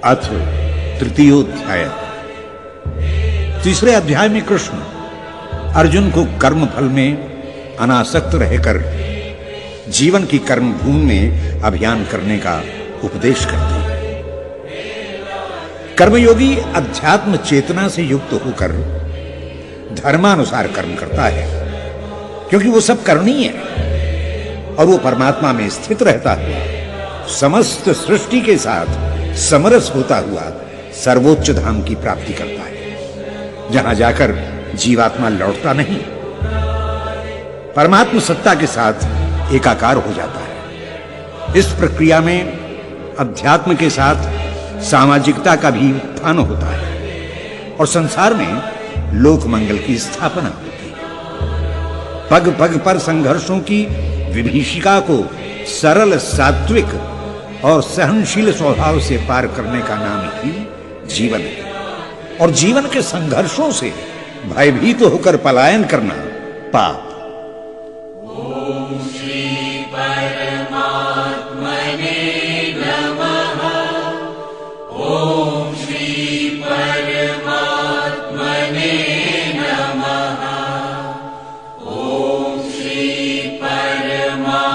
अथ तृतीयोध्याय। तीसरे अध्याय में कृष्ण अर्जुन को कर्म फल में अनासक्त रहकर जीवन की कर्म भूमि में अभियान करने का उपदेश करते हैं। कर्मयोगी अध्यात्म चेतना से युक्त होकर धर्मानुसार कर्म करता है, क्योंकि वो सब करनीय है और वो परमात्मा में स्थित रहता है। समस्त सृष्टि के साथ समरस होता हुआ सर्वोच्च धाम की प्राप्ति करता है, जहां जाकर जीवात्मा लौटता नहीं, परमात्मा सत्ता के साथ एकाकार हो जाता है। इस प्रक्रिया में अध्यात्म के साथ सामाजिकता का भी उत्थान होता है और संसार में लोक मंगल की स्थापना होती है। पग पग पर संघर्षों की विभीषिका को सरल, सात्विक और सहनशील स्वभाव से पार करने का नाम ही जीवन है, और जीवन के संघर्षों से भयभीत होकर पलायन करना पाप। ओम श्री परमात्मने नमः। ओम श्री परमात्मने नमः। ओम श्री परमात्मने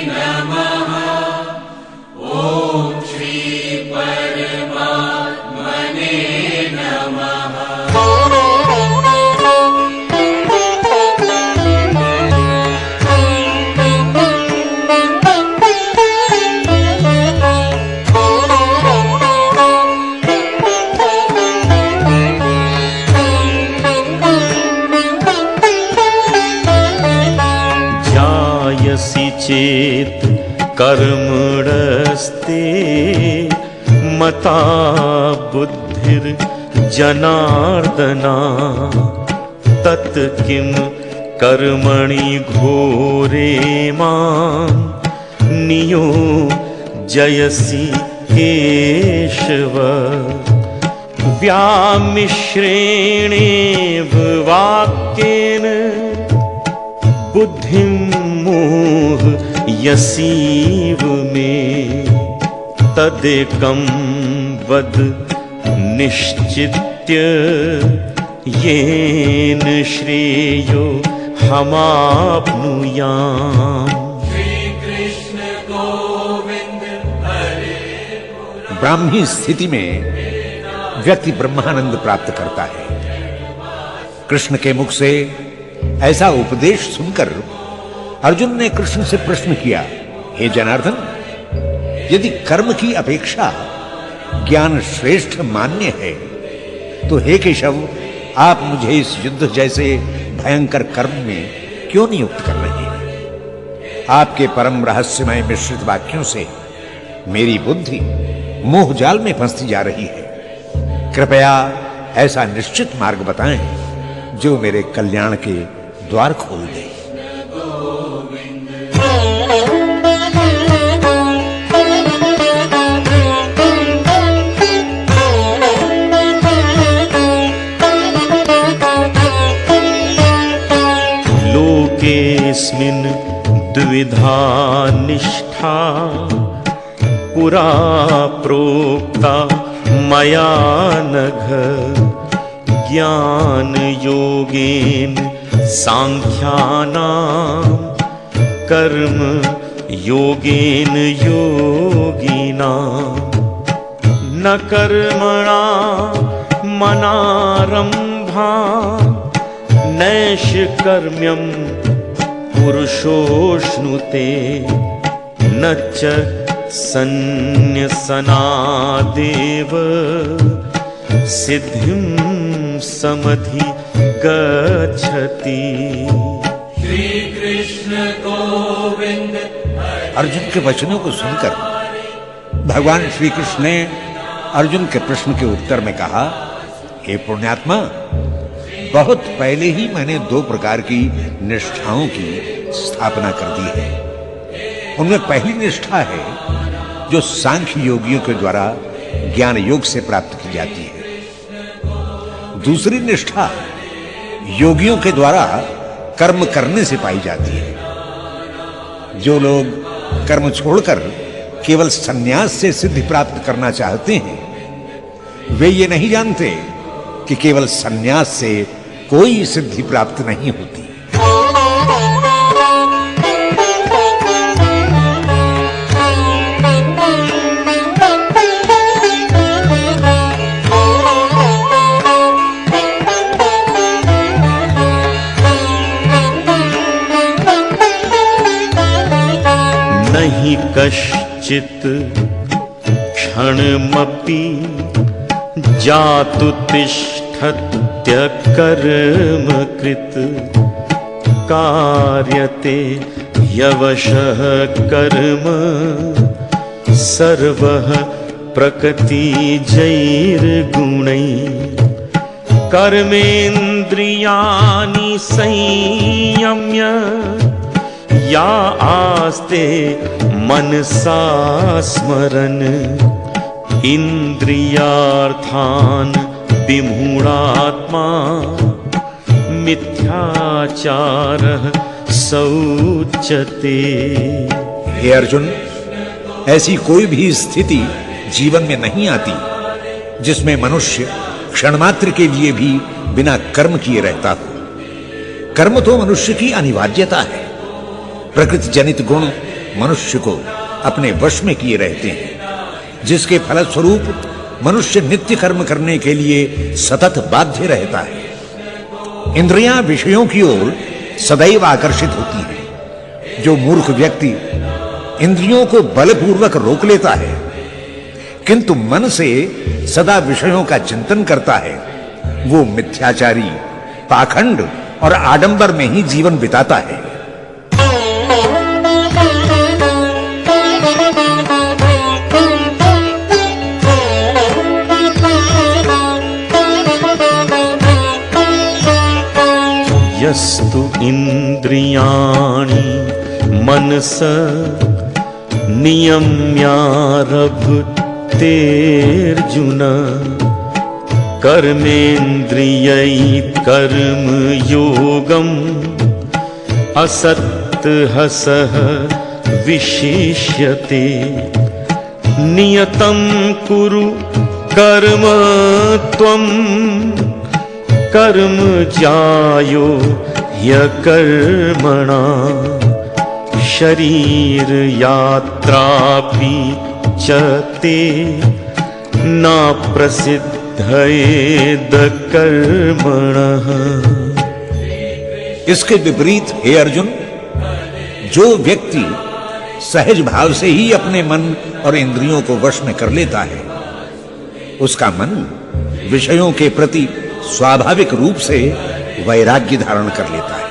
नमः। ओम श्री परमात्मने नमः। जायसि चेत् कर्मणस्ते मता बुद्धिर्जनार्दना तत् किं कर्मणि घोरे मां नियोजयसि केशव। व्यामिश्रेणेव वाक्येन बुद्धिं मोहयसीव मे। तदेकं वद निश्चित्य येन श्रेयो हमाप्नुयाम्। श्री कृष्ण गोविंद हरे। ब्राह्मी स्थिति में व्यक्ति ब्रह्मानंद प्राप्त करता है। कृष्ण के मुख से ऐसा उपदेश सुनकर अर्जुन ने कृष्ण से प्रश्न किया, हे जनार्दन, यदि कर्म की अपेक्षा ज्ञान श्रेष्ठ मान्य है तो हे केशव, आप मुझे इस युद्ध जैसे भयंकर कर्म में क्यों नियुक्त कर रहे हैं? आपके परम रहस्यमय मिश्रित वाक्यों से मेरी बुद्धि मोह जाल में फंसती जा रही है। कृपया ऐसा निश्चित मार्ग बताएं जो मेरे कल्याण के द्वार खोल दे। लोकेस्मिन् द्विधा निष्ठा पुरा प्रोक्ता मया नघ। ज्ञान योगेन सांख्यानां कर्म योगेन योगिनां। न कर्मणा मनारंभा नैष्कर्म्यं पुरुषोऽश्नुते। न च सन्न्यसनादेव सिद्धिं समधिगच्छति। श्री कृष्ण गोविंद हरे। अर्जुन के वचनों को सुनकर भगवान श्री कृष्ण ने अर्जुन के प्रश्न के उत्तर में कहा, हे पुण्यात्मा, बहुत पहले ही मैंने दो प्रकार की निष्ठाओं की स्थापना कर दी है। उनमें पहली निष्ठा है जो सांख्य योगियों के द्वारा ज्ञान योग से प्राप्त की जाती है। दूसरी निष्ठा योगियों के द्वारा कर्म करने से पाई जाती है। जो लोग कर्म छोड़कर केवल संन्यास से सिद्धि प्राप्त करना चाहते हैं, वे ये नहीं जानते कि केवल संन्यास से कोई सिद्धि प्राप्त नहीं होती। नहि कश्चित् क्षणमपि जातु तिष्ठत्य कर्म कृत कार्यते यवशः कर्म सर्वः प्रकृतिजैर्गुणैः कर्मेन्द्रियाणि संयम्य या आस्ते मनसा स्मरन् इंद्रियार्थान् विमूढात्मा मिथ्याचारः सौच्यते। हे अर्जुन, ऐसी कोई भी स्थिति जीवन में नहीं आती जिसमें मनुष्य क्षण मात्र के लिए भी बिना कर्म किए रहता हो। कर्म तो मनुष्य की अनिवार्यता है। प्रकृति जनित गुण मनुष्य को अपने वश में किए रहते हैं, जिसके फलस्वरूप मनुष्य नित्य कर्म करने के लिए सतत बाध्य रहता है। इंद्रियां विषयों की ओर सदैव आकर्षित होती हैं। जो मूर्ख व्यक्ति इंद्रियों को बलपूर्वक रोक लेता है किंतु मन से सदा विषयों का चिंतन करता है, वो मिथ्याचारी, पाखंड और आडंबर में ही जीवन बिताता है। यस्तु इंद्रियाणि मनस नियम्यारभतेऽर्जुन कर्मेन्द्रियै कर्म योगम् असत्तहसः विशिष्यते। नियतं कुरु कर्म त्वम् कर्म जायो ह्यकर्मणा शरीर यात्रापि च ते न प्रसिद्धयेद कर्मणः। इसके विपरीत हे अर्जुन, जो व्यक्ति सहज भाव से ही अपने मन और इंद्रियों को वश में कर लेता है, उसका मन विषयों के प्रति स्वाभाविक रूप से वैराग्य धारण कर लेता है।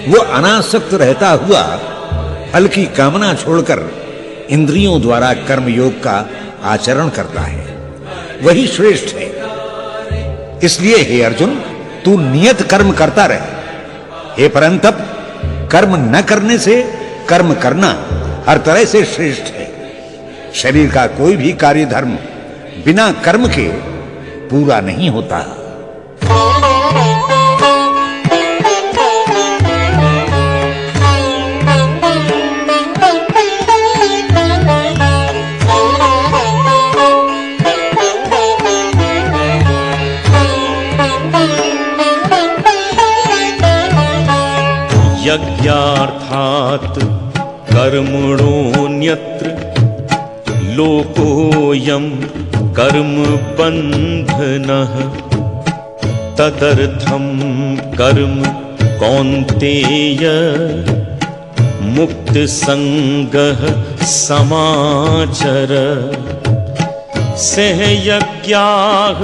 वो अनासक्त रहता हुआ फल की कामना छोड़कर इंद्रियों द्वारा कर्मयोग का आचरण करता है, वही श्रेष्ठ है। इसलिए हे अर्जुन, तू नियत कर्म करता रहे। हे परंतप, कर्म न करने से कर्म करना हर तरह से श्रेष्ठ है। शरीर का कोई भी कार्य धर्म बिना कर्म के पूरा नहीं होता। यज्ञार्थात् कर्मणोऽन्यत्र लोकोऽयं कर्म बन्धनः तदर्थं कर्म कौन्तेय मुक्त संगः समाचर। सहयज्ञाः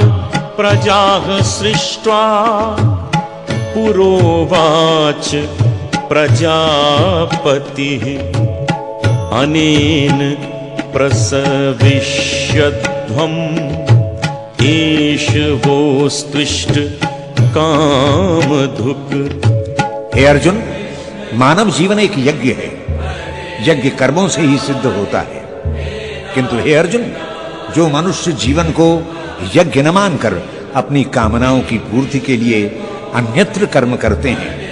प्रजाः सृष्ट्वा पुरोवाच प्रजापतिः अनेन प्रसविष्यध्वम् एष वोस्त्विष्ट कामधुक्। हे अर्जुन, मानव जीवन एक यज्ञ है। यज्ञ कर्मों से ही सिद्ध होता है, किंतु हे अर्जुन, जो मनुष्य जीवन को यज्ञ न मानकर अपनी कामनाओं की पूर्ति के लिए अन्यत्र कर्म करते हैं,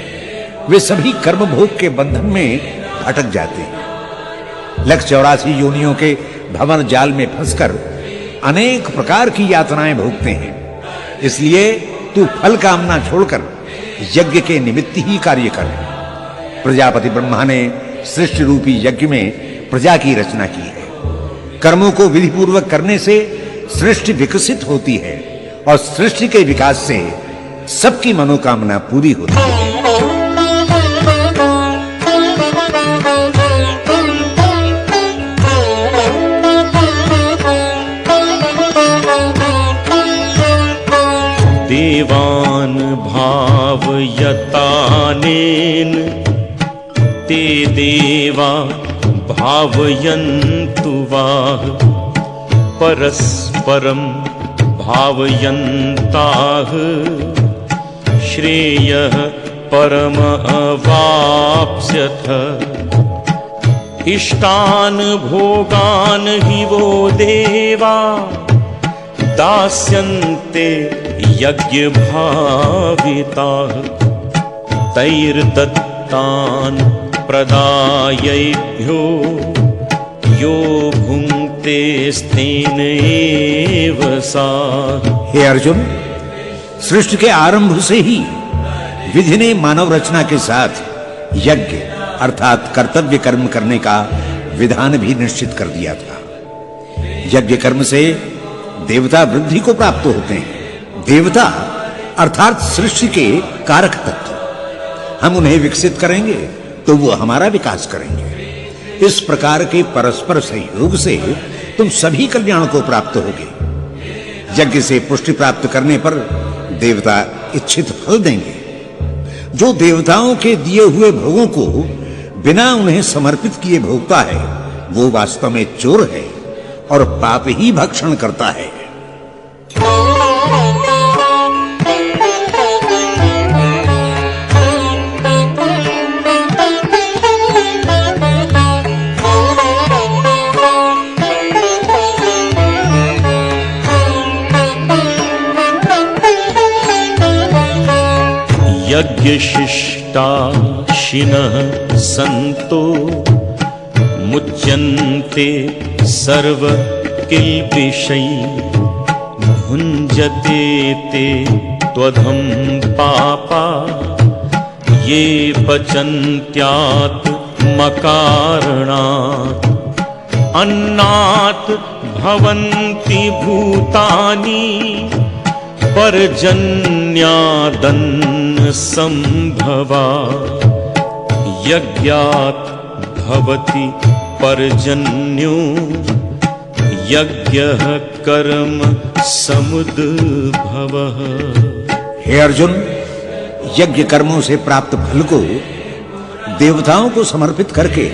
वे सभी कर्म भोग के बंधन में भटक जाते हैं। लक्ष 84 योनियों के भंवर जाल में फंसकर अनेक प्रकार की यातनाएं भोगते हैं। इसलिए तू फल कामना छोड़कर यज्ञ के निमित्त ही कार्य कर। प्रजापति ब्रह्मा ने सृष्टि रूपी यज्ञ में प्रजा की रचना की है। कर्मों को विधि पूर्वक करने से सृष्टि विकसित होती है और सृष्टि के विकास से सबकी मनोकामना पूरी होती है। देवान् भावयतानेन ते देवा भावयन्तु वाह परस्परं भावयन्ताः श्रेयः परमवाप्स्यथ। इष्टान् भोगान् हि वो देवा दास्यन्ते यज्ञभाविताः तैर्दत्तान् प्रदायैभ्यो यो भुङ्क्ते स्तेन एव सः। हे अर्जुन, सृष्टि के आरंभ से ही विधि ने मानव रचना के साथ यज्ञ अर्थात कर्तव्य कर्म करने का विधान भी निश्चित कर दिया था। यज्ञ कर्म से देवता वृद्धि को प्राप्त होते हैं। देवता अर्थात सृष्टि के कारक तत्व, हम उन्हें विकसित करेंगे तो वो हमारा विकास करेंगे। इस प्रकार के परस्पर सहयोग से तुम सभी कल्याण को प्राप्त होगे। यज्ञ से पुष्टि प्राप्त करने पर देवता इच्छित फल देंगे। जो देवताओं के दिए हुए भोगों को बिना उन्हें समर्पित किए भोगता है वो वास्तव में चोर है और पाप ही भक्षण करता है। यज्ञशिष्टाशिनः सन्तो मुच्यन्ते सर्वकिल्बिषैः भुञ्जते ते त्वधं पापा ये पचन्त्यात्मकारणात् अन्नात् भवन्ति भूतानि पर्जन्यादन्न संभवा यज्ञात् भवति पर्जन्यो यज्ञः कर्म समुद्भवः। हे अर्जुन, यज्ञ कर्मों से प्राप्त फल को देवताओं को समर्पित करके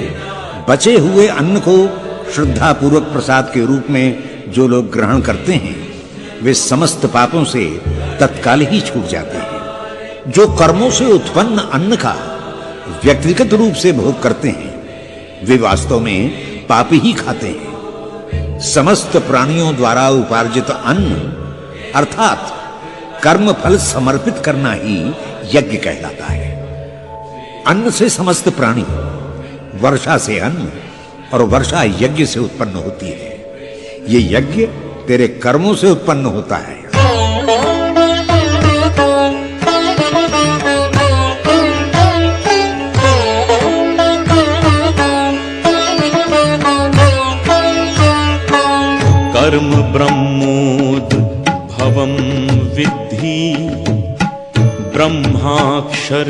बचे हुए अन्न को श्रद्धा पूर्वक प्रसाद के रूप में जो लोग ग्रहण करते हैं वे समस्त पापों से तत्काल ही छूट जाते हैं। जो कर्मों से उत्पन्न अन्न का व्यक्तिगत रूप से भोग करते हैं वे वास्तव में पाप ही खाते हैं। समस्त प्राणियों द्वारा उपार्जित अन्न अर्थात कर्म फल समर्पित करना ही यज्ञ कहलाता है। अन्न से समस्त प्राणी, वर्षा से अन्न और वर्षा यज्ञ से उत्पन्न होती है। ये यज्ञ तेरे कर्मों से उत्पन्न होता है। कर्म ब्रह्मोद्भवं विद्धि ब्रह्माक्षर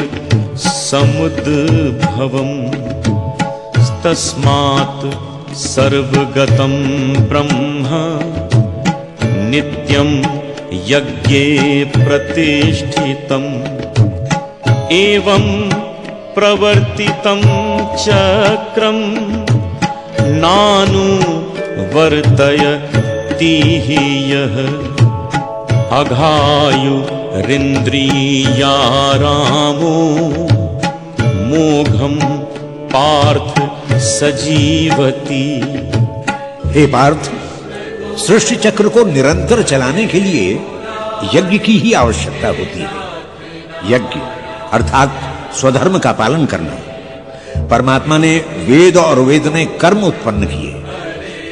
समुद्भवम् तस्मात् सर्वगतं ब्रह्म नित्यं यज्ञे प्रतिष्ठितम् एवं प्रवर्तितं चक्रं नानुवर्तयति यः अघायुरिन्द्रियारामो मोघं पार्थ सजीवति। हे पार्थ, सृष्टि चक्र को निरंतर चलाने के लिए यज्ञ की ही आवश्यकता होती है। यज्ञ अर्थात स्वधर्म का पालन करना, परमात्मा ने वेद और वेद ने कर्म उत्पन्न किए।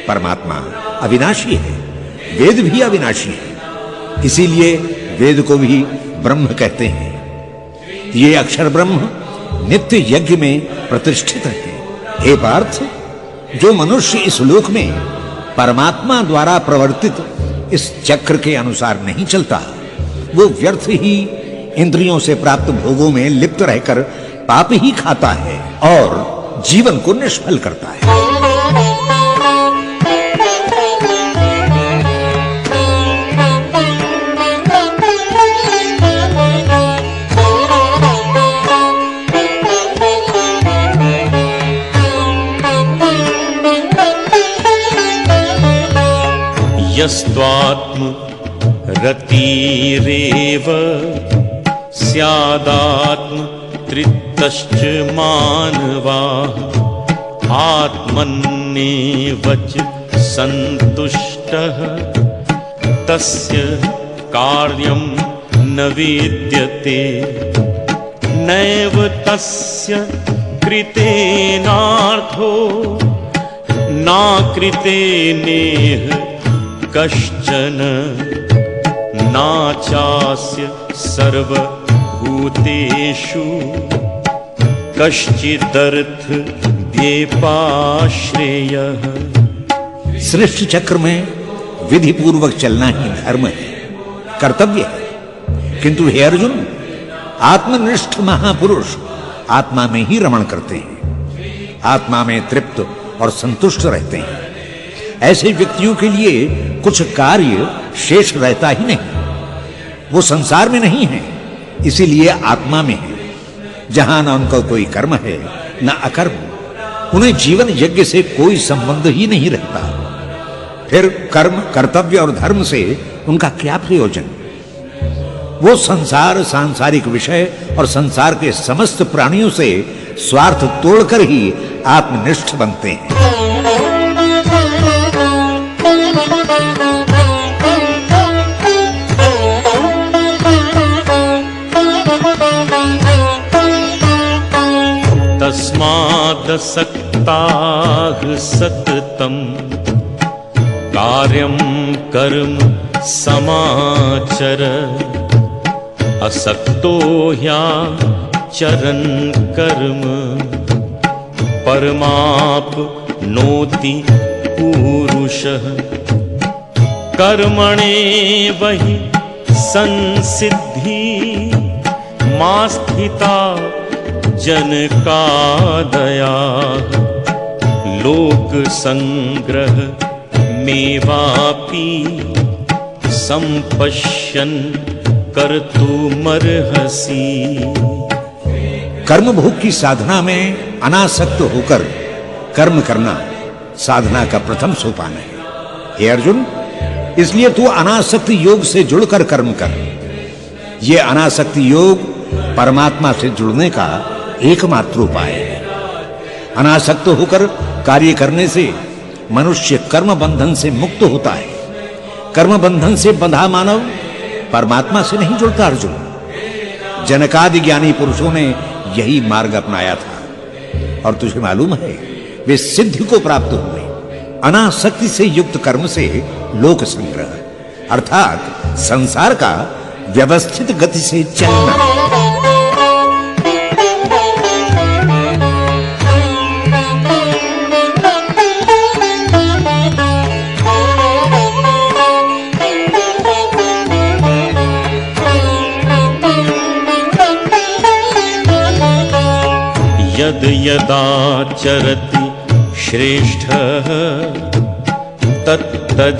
परमात्मा अविनाशी है, वेद भी अविनाशी है, इसीलिए वेद को भी ब्रह्म कहते हैं। ये अक्षर ब्रह्म नित्य यज्ञ में प्रतिष्ठित है। हे पार्थ, जो मनुष्य इस लोक में परमात्मा द्वारा प्रवर्तित इस चक्र के अनुसार नहीं चलता, वो व्यर्थ ही इंद्रियों से प्राप्त भोगों में लिप्त रहकर पाप ही खाता है और जीवन को निष्फल करता है। यस्त्वात्म रतिरेव स्यादात्म तृप्तश्च मानवाः आत्मन्नेवच सन्तुष्टः तस्य कार्यं न विद्यते नैव तस्य कृतेनार्थो नाकृतेनेह कश्चन नाचास्य सर्वभूतेषु कश्चिदर्थ व्यपाश्रेयः। सृष्टि चक्र में विधि पूर्वक चलना ही धर्म है, कर्तव्य है। किंतु हे अर्जुन, आत्मनिष्ठ महापुरुष आत्मा में ही रमण करते हैं, आत्मा में तृप्त और संतुष्ट रहते हैं। ऐसे व्यक्तियों के लिए कुछ कार्य शेष रहता ही नहीं। वो संसार में नहीं है, इसीलिए आत्मा में है, जहां न उनका कोई कर्म है न अकर्म। उन्हें जीवन यज्ञ से कोई संबंध ही नहीं रहता। फिर कर्म, कर्तव्य और धर्म से उनका क्या प्रयोजन? वो संसार, सांसारिक विषय और संसार के समस्त प्राणियों से स्वार्थ तोड़कर ही आत्मनिष्ठ बनते हैं। तस्मादसक्ताः सततं कार्यं कर्म समाचर असक्तो ह्याचरन् कर्म परमाप्नोति पूरुषः कर्मणेव हि संसिद्धि मा स्थिता जनकादया लोक संग्रह मेवापि संपश्यन् कर्तुमर्हसि। कर्म भोग की साधना में अनासक्त होकर कर्म करना साधना का प्रथम सोपान है। हे अर्जुन, इसलिए तू अनासक्त योग से जुड़कर कर्म कर। ये अनासक्त योग परमात्मा से जुड़ने का एकमात्र उपाय है। अनासक्त होकर कार्य करने से मनुष्य कर्म बंधन से मुक्त होता है। कर्म बंधन से बंधा मानव परमात्मा से नहीं जुड़ता। अर्जुन, जनकादि ज्ञानी पुरुषों ने यही मार्ग अपनाया था और तुझे मालूम है वे सिद्धि को प्राप्त हुए। अनासक्ति से युक्त कर्म से लोक संग्रह अर्थात संसार का व्यवस्थित गति से चलना। यद यदाचरति श्रेष्ठः तत्तदेवेतरो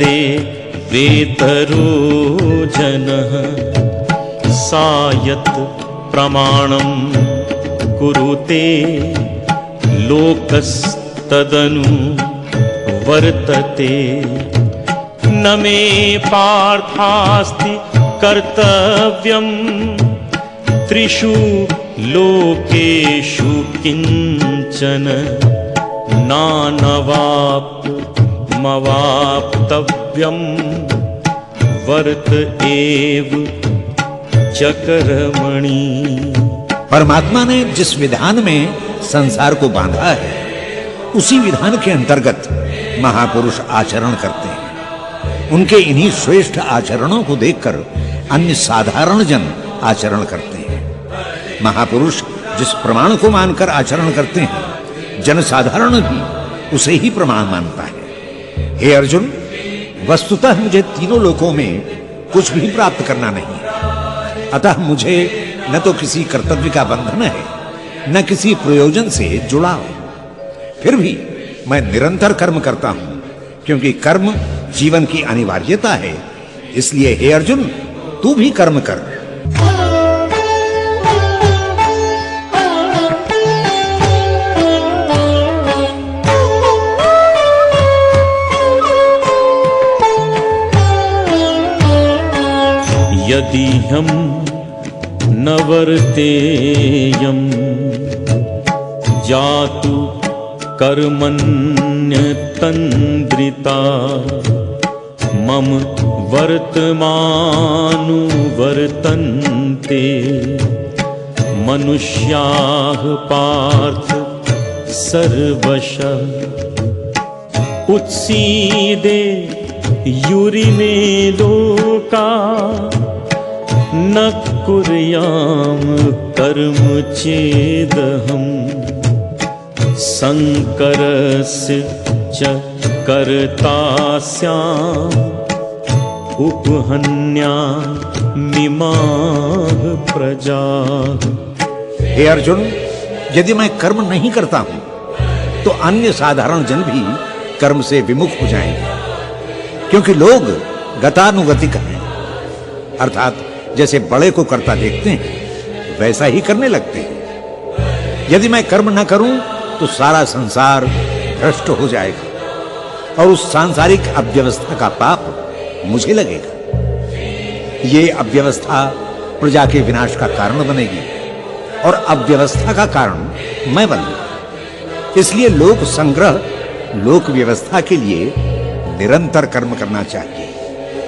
जनः सा यत् प्रमाणं कुरुते लोकस्तदनु वर्तते। न मे पार्थास्ति कर्तव्यम् त्रिषु लोकेषु किंचन नानवाप्तमवाप्तव्यम् वर्त एव च कर्मणि। परमात्मा ने जिस विधान में संसार को बांधा है उसी विधान के अंतर्गत महापुरुष आचरण करते हैं। उनके इन्हीं श्रेष्ठ आचरणों को देखकर अन्य साधारण जन आचरण करते हैं। महापुरुष जिस प्रमाण को मानकर आचरण करते हैं जनसाधारण भी उसे ही प्रमाण मानता है। हे अर्जुन, वस्तुतः मुझे तीनों लोकों में कुछ भी प्राप्त करना नहीं है, अतः मुझे न तो किसी कर्तव्य का बंधन है न किसी प्रयोजन से जुड़ाव। फिर भी मैं निरंतर कर्म करता हूं, क्योंकि कर्म जीवन की अनिवार्यता है। इसलिए हे अर्जुन, तू भी कर्म कर। यदि हम न वर्तेयं जातु कर्मण्यतन्द्रिता मम वर्तमानुवर्तन्ते मनुष्याः पार्थ सर्वशः उत्सीदे युरिमे लोका न कुर्याम कर्म चेदहम् संकरस्य च कर्ता स्याम् उपहन्यामिमाः प्रजाः। हे अर्जुन, यदि मैं कर्म नहीं करता हूं तो अन्य साधारण जन भी कर्म से विमुख हो जाएंगे, क्योंकि लोग गतानुगतिक हैं, अर्थात जैसे बड़े को करता देखते हैं वैसा ही करने लगते हैं। यदि मैं कर्म न करूं तो सारा संसार भ्रष्ट हो जाएगा और उस सांसारिक अव्यवस्था का पाप मुझे लगेगा। ये अव्यवस्था प्रजा के विनाश का कारण बनेगी और अव्यवस्था का कारण मैं बनूंगा। इसलिए लोक संग्रह, लोक व्यवस्था के लिए निरंतर कर्म करना चाहिए।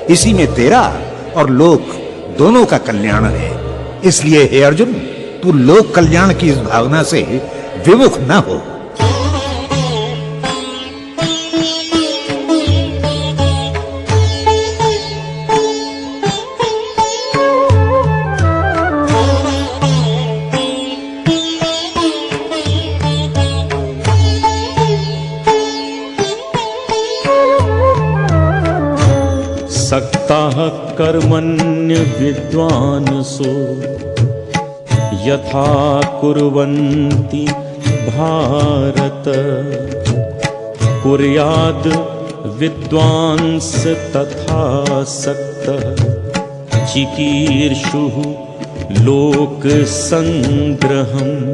इसी में तेरा और लोक दोनों का कल्याण है। इसलिए हे अर्जुन, तू लोक कल्याण की इस भावना से विमुख न हो। सक्ताः कर्मण्य विद्वांसो यथा कुर्वन्ति भारत कुर्याद् विद्वांस तथा सक्तः चिकीर्षुः लोक संग्रहम्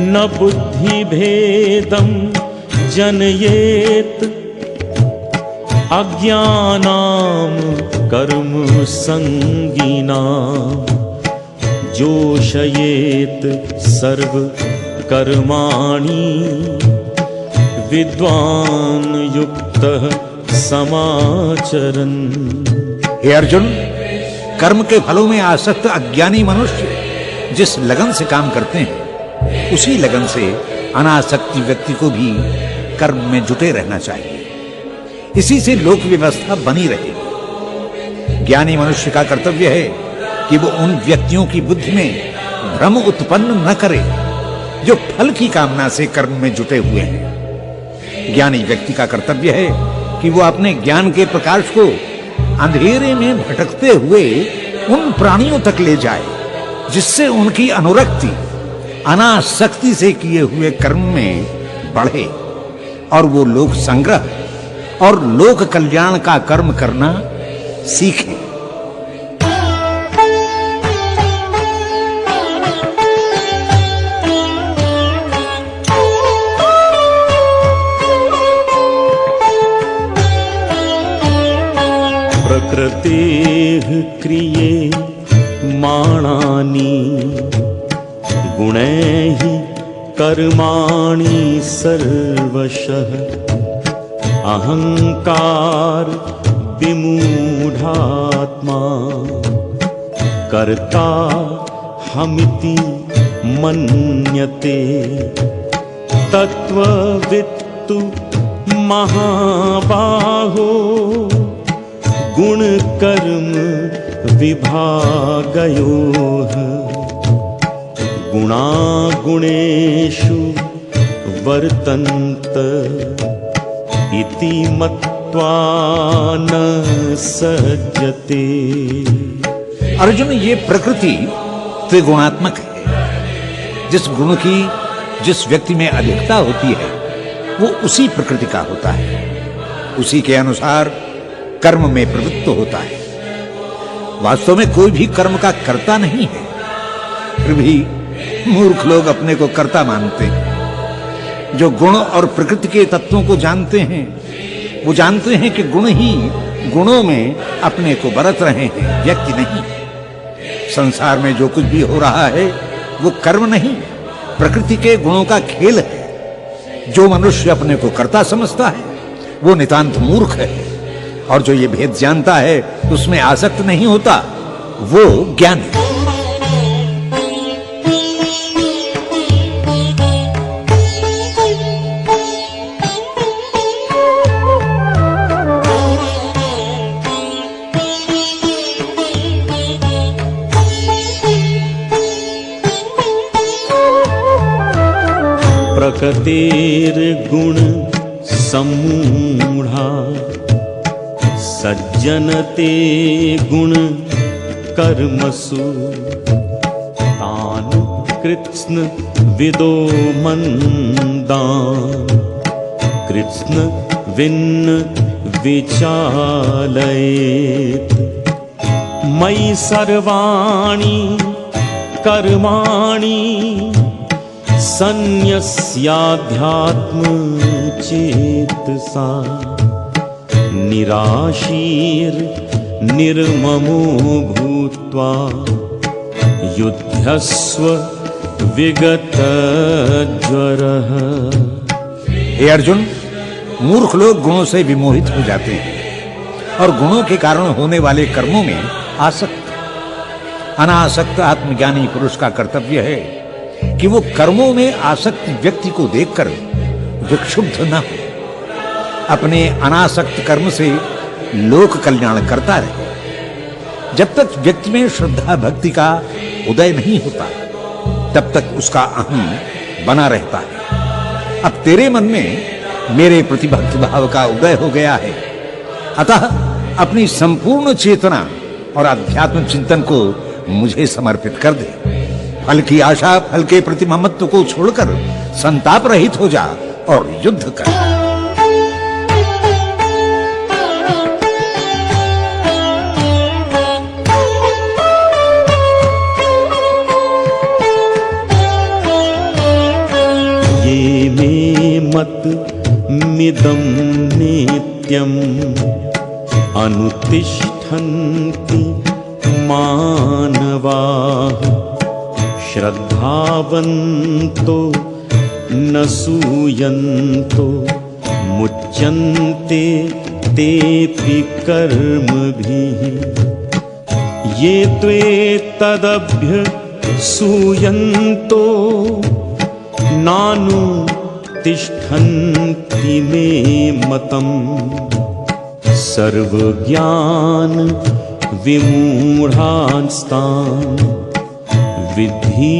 न बुद्धिभेदं जनयेत् अज्ञानां कर्म संगीनां जोषयेत् सर्व कर्माणि विद्वान् युक्तः समाचरन्। हे अर्जुन, कर्म के फलों में आसक्त अज्ञानी मनुष्य जिस लगन से काम करते हैं उसी लगन से अनासक्ति व्यक्ति को भी कर्म में जुटे रहना चाहिए। इसी से लोक व्यवस्था बनी रहेगी। ज्ञानी मनुष्य का कर्तव्य है कि वो उन व्यक्तियों की बुद्धि में भ्रम उत्पन्न न करे जो फल की कामना से कर्म में जुटे हुए हैं। ज्ञानी व्यक्ति का कर्तव्य है कि वो अपने ज्ञान के प्रकाश को अंधेरे में भटकते हुए उन प्राणियों तक ले जाए जिससे उनकी अनुरक्ति अनासक्ति से किए हुए कर्म में बढ़े और वो लोक संग्रह और लोक कल्याण का कर्म करना सीखें। प्रकृतेः क्रिये माणानि गुणैः कर्माणि सर्वशः अहंकार विमूढ़ात्मा कर्ता हमिति मन्यते तत्त्ववित्तु महाबाहो गुणकर्म विभागयोः गुणागुणेषु वर्तन्त इति मत्वा न सज्जते। अर्जुन, ये प्रकृति त्रिगुणात्मक है। जिस गुण की जिस व्यक्ति में अधिकता होती है वो उसी प्रकृति का होता है, उसी के अनुसार कर्म में प्रवृत्त होता है। वास्तव में कोई भी कर्म का कर्ता नहीं है, फिर भी मूर्ख लोग अपने को कर्ता मानते हैं। जो गुण और प्रकृति के तत्वों को जानते हैं वो जानते हैं कि गुण ही गुणों में अपने को बरत रहे हैं, व्यक्ति नहीं। संसार में जो कुछ भी हो रहा है वो कर्म नहीं, प्रकृति के गुणों का खेल है। जो मनुष्य अपने को कर्ता समझता है वो नितांत मूर्ख है, और जो ये भेद जानता है उसमें आसक्त नहीं होता वो ज्ञानी है। प्रकृतिर्गुण सम्मूढ़ा सज्जनते गुण कर्मसु तान् कृत्स्न विदो मन्दान् कृत्स्न विन्न विचालयेत् मयि सर्वाणि कर्माणि सन्न्यस्याध्यात्म चेतसा निराशीर निर्ममो भूत्वा युध्यस्व विगत ज्वरः। हे अर्जुन, मूर्ख लोग गुणों से विमोहित हो जाते हैं और गुणों के कारण होने वाले कर्मों में आसक्त। अनासक्त आत्मज्ञानी पुरुष का कर्तव्य है कि वो कर्मों में आसक्त व्यक्ति को देखकर विक्षुब्ध न हो, अपने अनासक्त कर्म से लोक कल्याण करता रहे। जब तक व्यक्ति में श्रद्धा भक्ति का उदय नहीं होता तब तक उसका अहम बना रहता है। अब तेरे मन में मेरे प्रति भक्ति भाव का उदय हो गया है, अतः अपनी संपूर्ण चेतना और अध्यात्म चिंतन को मुझे समर्पित कर दे। फल की आशा, फल के प्रति ममत्व को छोड़कर संताप रहित हो जा और युद्ध कर। ये मे मत मिदं नित्यम् अनुतिष्ठन्ति मानवाः श्रद्धावन्तो न सूयन्तो मुच्यन्ते तेऽपि कर्मभिः ये त्वेतदभ्यसूयन्तो नानुतिष्ठन्ति मे मतम् सर्वज्ञान विमूढांस्तान् विद्धि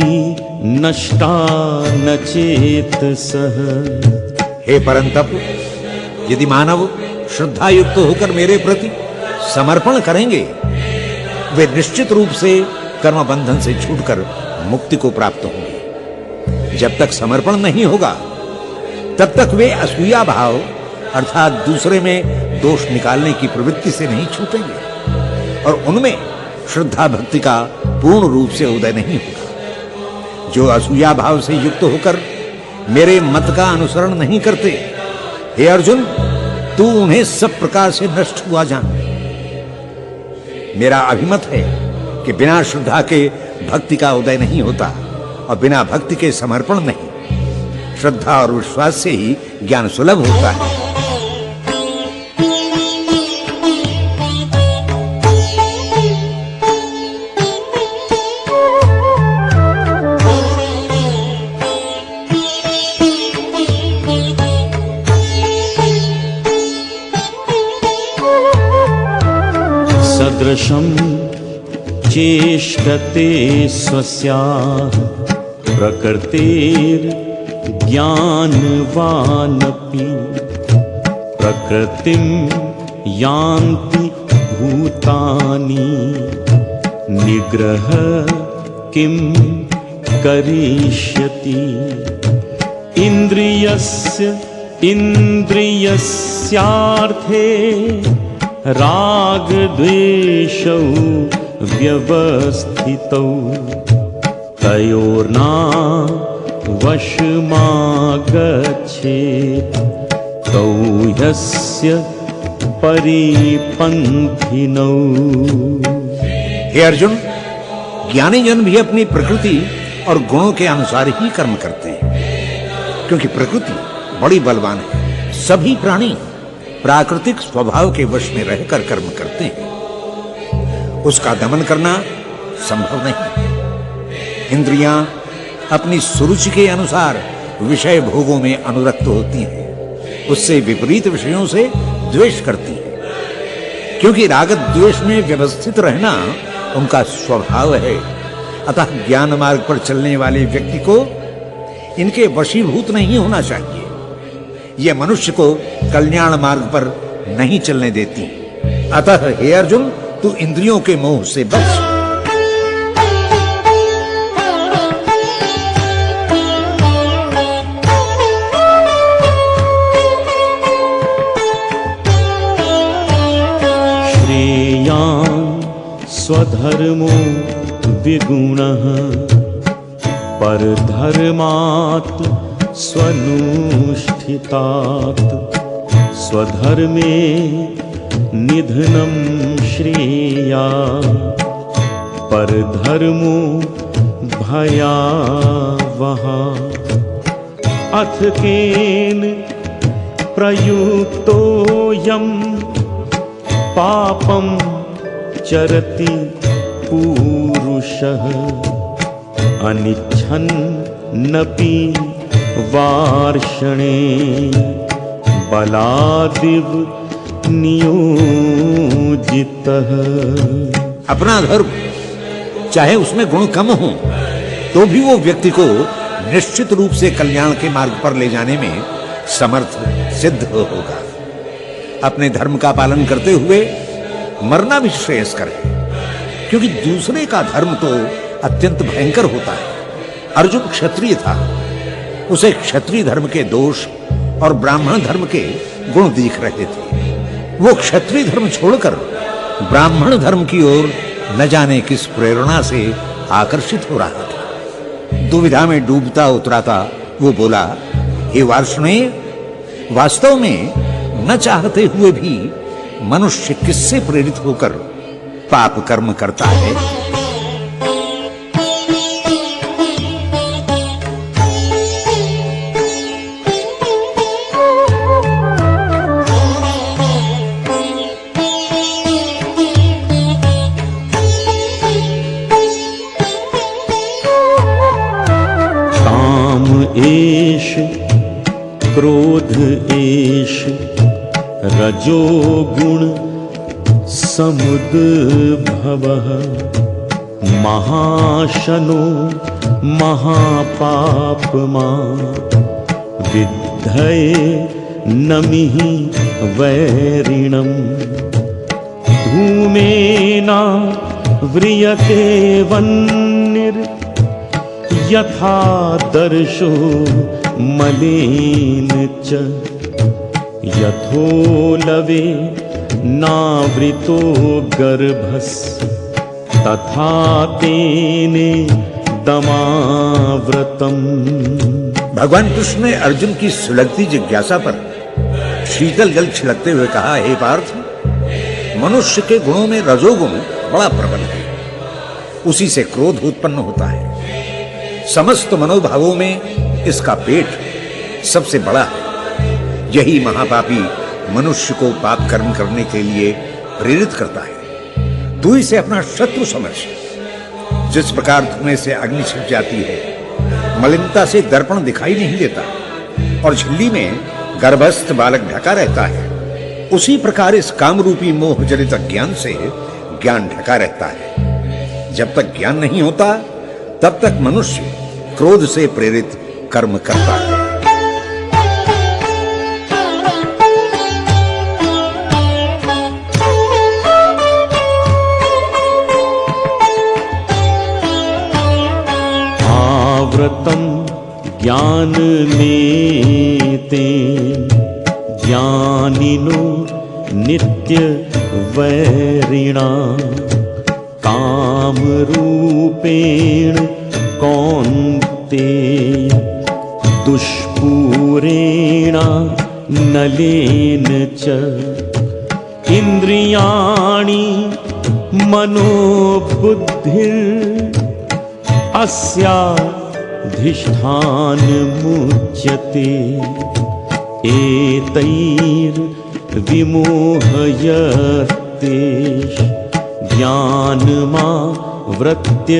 नष्टा न चेतसः। हे परंतप, यदि मानव श्रद्धा युक्त होकर मेरे प्रति समर्पण करेंगे वे निश्चित रूप से कर्म बंधन से छूटकर मुक्ति को प्राप्त होंगे। जब तक समर्पण नहीं होगा तब तक वे असूया भाव अर्थात दूसरे में दोष निकालने की प्रवृत्ति से नहीं छूटेंगे और उनमें श्रद्धा भक्ति का पूर्ण रूप से उदय नहीं होगा। जो असूया भाव से युक्त होकर मेरे मत का अनुसरण नहीं करते, हे अर्जुन, तू उन्हें सब प्रकार से नष्ट हुआ जान। मेरा अभिमत है कि बिना श्रद्धा के भक्ति का उदय नहीं होता और बिना भक्ति के समर्पण नहीं। श्रद्धा और विश्वास से ही ज्ञान सुलभ होता है। सदृशं चेष्टते स्वस्याः प्रकृतिर्ज्ञानवानपि प्रकृतिं यान्ति भूतानि निग्रह किं करिष्यति इन्द्रियस्यार्थे रागद्वेषौ व्यवस्थितौ तयोर्ना वशमागच्छेत् तौ ह्यस्य परिपन्थिनौ। हे अर्जुन, ज्ञानी जन भी अपनी प्रकृति और गुणों के अनुसार ही कर्म करते हैं, क्योंकि प्रकृति बड़ी बलवान है। सभी प्राणी प्राकृतिक स्वभाव के वश में रहकर कर्म करते हैं, उसका दमन करना संभव नहीं। इंद्रियां अपनी सुरुचि के अनुसार विषय भोगों में अनुरक्त होती हैं, उससे विपरीत विषयों से द्वेष करती हैं, क्योंकि रागत द्वेष में व्यवस्थित रहना उनका स्वभाव है। अतः ज्ञान मार्ग पर चलने वाले व्यक्ति को इनके वशीभूत नहीं होना चाहिए। यह मनुष्य को कल्याण मार्ग पर नहीं चलने देती। अतः हे अर्जुन, तू इंद्रियों के मोह से बच। श्रेयान् स्वधर्मो विगुणः परधर्मात् स्वनुष्ठितात् स्वधर्मे निधनं श्रेया परधर्मो भयावह। अथ केन प्रयुक्तोऽयं पापं चरति पूरुषः अनिच्छन्नपि वार्षणे बलादिव नियोजितः। अपना धर्म चाहे उसमें गुण कम हो तो भी वो व्यक्ति को निश्चित रूप से कल्याण के मार्ग पर ले जाने में समर्थ सिद्ध होगा। अपने धर्म का पालन करते हुए मरना भी श्रेयस्कर है, क्योंकि दूसरे का धर्म तो अत्यंत भयंकर होता है। अर्जुन क्षत्रिय था, उसे क्षत्रिय धर्म के दोष और ब्राह्मण धर्म के गुण दिख रहे थे। वो क्षत्रिय धर्म छोड़कर ब्राह्मण धर्म की ओर न जाने किस प्रेरणा से आकर्षित हो रहा था। दुविधा में डूबता उतराता वो बोला, हे वार्ष्णेय, वास्तव में न चाहते हुए भी मनुष्य किससे प्रेरित होकर पाप कर्म करता है? एष क्रोध एष रजोगुण समुद्भवः महाशनो महापापमा विद्धये नमिः वैरिणम् धूमेना व्रियते वह्निर् यथा दर्शो मलेन च यथोलवे नावृतो गर्भस् तथा तेने दमाव्रतम्। भगवान कृष्ण ने अर्जुन की सुलगती जिज्ञासा पर शीतल जल छिड़कते हुए कहा, हे पार्थ, मनुष्य के गुणों में रजोगुण बड़ा प्रबल है, उसी से क्रोध उत्पन्न होता है। समस्त मनोभावों में इसका पेट सबसे बड़ा है। यही महापापी मनुष्य को पाप कर्म करने के लिए प्रेरित करता है। तू इसे अपना शत्रु समझ। जिस प्रकार धुएं से अग्नि छिप जाती है, मलिनता से दर्पण दिखाई नहीं देता और झिल्ली में गर्भस्थ बालक ढका रहता है, उसी प्रकार इस कामरूपी मोह जनित ज्ञान से ज्ञान ढका रहता है। जब तक ज्ञान नहीं होता तब तक मनुष्य क्रोध से प्रेरित कर्म करता है। आवृतं ज्ञान नेते ज्ञानिनो नित्य वैरिणा काम रूपेण कौन्तेय दुष्पूरेण नलेन च इंद्रियाणि मनोबुद्धिर् अस्याधिष्ठानमुच्यते एतैर्विमोहयतेष ज्ञानमावृत्य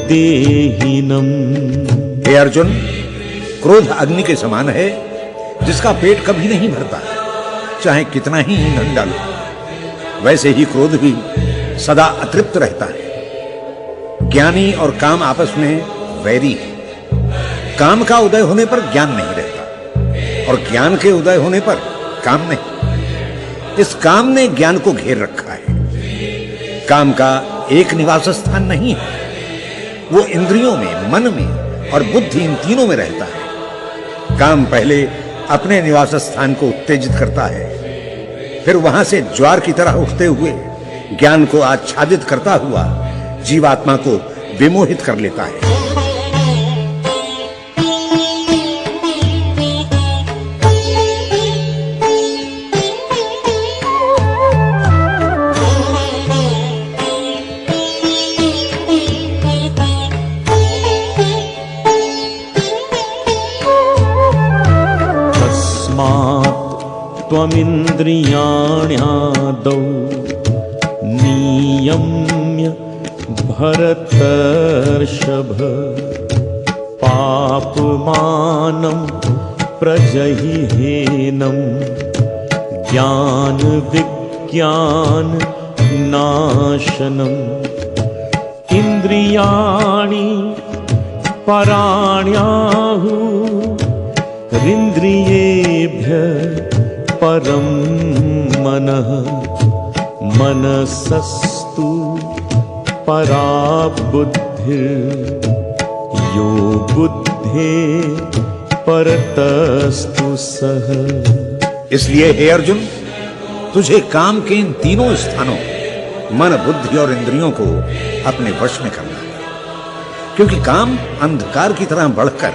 देहिनम्। हे अर्जुन, क्रोध अग्नि के समान है जिसका पेट कभी नहीं भरता, चाहे कितना ही ईंधन डालो। वैसे ही क्रोध भी सदा अतृप्त रहता है। ज्ञानी और काम आपस में वैरी है। काम का उदय होने पर ज्ञान नहीं रहता और ज्ञान के उदय होने पर काम नहीं। इस काम ने ज्ञान को घेर रखा है। काम का एक निवास स्थान नहीं है, वो इंद्रियों में, मन में और बुद्धि, इन तीनों में रहता है। काम पहले अपने निवास स्थान को उत्तेजित करता है, फिर वहां से ज्वार की तरह उठते हुए ज्ञान को आच्छादित करता हुआ जीवात्मा को विमोहित कर लेता है। त्वमिन्द्रियाण्यादौ नियम्य भरतर्षभ पापमानं प्रजह्येनं ज्ञान विज्ञान नाशनम् इंद्रियाणि पराण्याहुरिन्द्रियेभ्यः परं मनः मनसस्तु परा बुद्धिर् यो बुद्धे परतस्तु सः। इसलिए हे अर्जुन, तुझे काम के इन तीनों स्थानों, मन, बुद्धि और इंद्रियों को अपने वश में करना है, क्योंकि काम अंधकार की तरह बढ़कर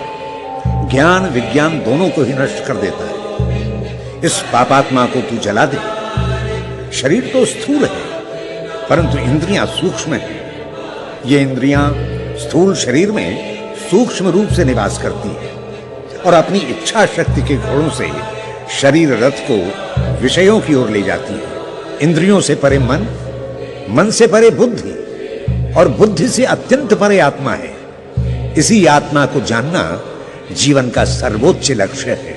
ज्ञान विज्ञान दोनों को ही नष्ट कर देता है। इस पापात्मा को तू जला दे। शरीर तो स्थूल है, परंतु इंद्रियां सूक्ष्म हैं। ये इंद्रियां स्थूल शरीर में सूक्ष्म रूप से निवास करती हैं और अपनी इच्छा शक्ति के घोड़ों से शरीर रथ को विषयों की ओर ले जाती है। इंद्रियों से परे मन, मन से परे बुद्धि और बुद्धि से अत्यंत परे आत्मा है। इसी आत्मा को जानना जीवन का सर्वोच्च लक्ष्य है।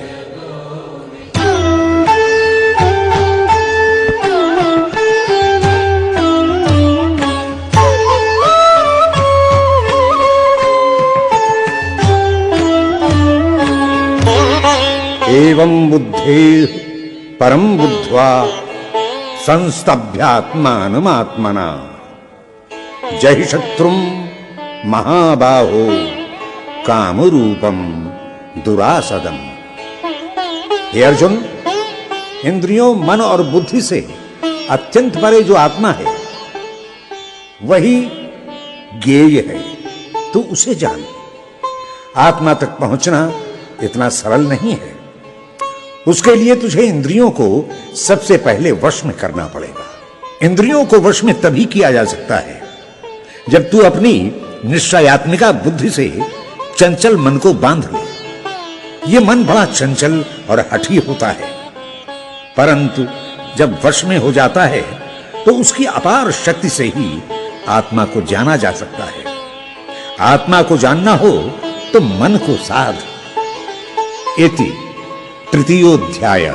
एवं बुद्धे परम बुद्ध्वा संस्तभ्यात्मानमात्मना जहि शत्रुं महाबाहो कामरूपम दुरासदम। हे अर्जुन, इंद्रियों, मन और बुद्धि से अत्यंत परे जो आत्मा है वही ज्ञेय है। तू उसे जान। आत्मा तक पहुंचना इतना सरल नहीं है। उसके लिए तुझे इंद्रियों को सबसे पहले वश में करना पड़ेगा। इंद्रियों को वश में तभी किया जा सकता है जब तू अपनी निश्चयात्मिका बुद्धि से चंचल मन को बांध ले। ये मन बड़ा चंचल और हठी होता है, परंतु जब वश में हो जाता है तो उसकी अपार शक्ति से ही आत्मा को जाना जा सकता है। आत्मा को जानना हो तो मन को साध। इति तृतीयोध्याय।